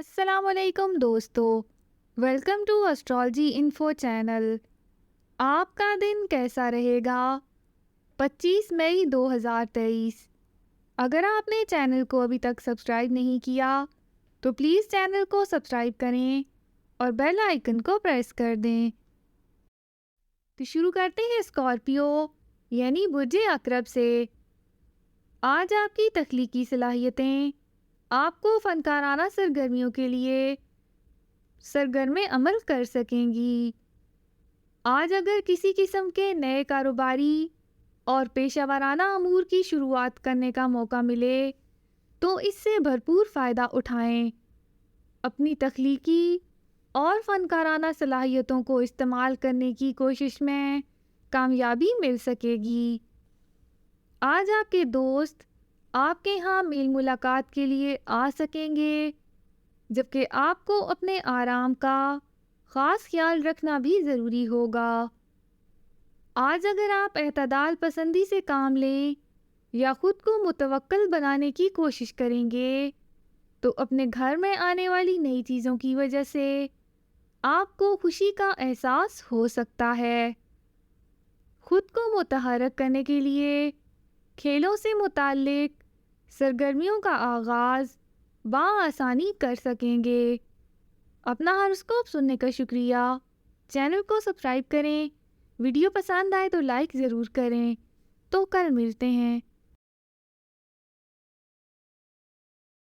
السلام علیکم دوستو، welcome to astrology info channel. آپ کا دن کیسا رہے گا؟ 25 مئی 2023۔ اگر آپ نے چینل کو ابھی تک سبسکرائب نہیں کیا تو پلیز چینل کو سبسکرائب کریں اور بیل آئیکن کو پریس کر دیں۔ تو شروع کرتے ہیں اسکارپیو یعنی برج عقرب سے۔ آج آپ کی تخلیقی صلاحیتیں آپ کو فنکارانہ سرگرمیوں کے لیے سرگرم عمل کر سکیں گی۔ آج اگر کسی قسم کے نئے کاروباری اور پیشہ ورانہ امور کی شروعات کرنے کا موقع ملے تو اس سے بھرپور فائدہ اٹھائیں۔ اپنی تخلیقی اور فنکارانہ صلاحیتوں کو استعمال کرنے کی کوشش میں کامیابی مل سکے گی۔ آج آپ کے دوست آپ کے ہاں میل ملاقات کے لیے آ سکیں گے، جبکہ آپ کو اپنے آرام کا خاص خیال رکھنا بھی ضروری ہوگا۔ آج اگر آپ اعتدال پسندی سے کام لیں یا خود کو متوکل بنانے کی کوشش کریں گے تو اپنے گھر میں آنے والی نئی چیزوں کی وجہ سے آپ کو خوشی کا احساس ہو سکتا ہے۔ خود کو متحرک کرنے کے لیے کھیلوں سے متعلق سرگرمیوں کا آغاز بآسانی کر سکیں گے۔ اپنا ہاروسکوپ سننے کا شکریہ۔ چینل کو سبسکرائب کریں۔ ویڈیو پسند آئے تو لائک ضرور کریں۔ تو کل ملتے ہیں۔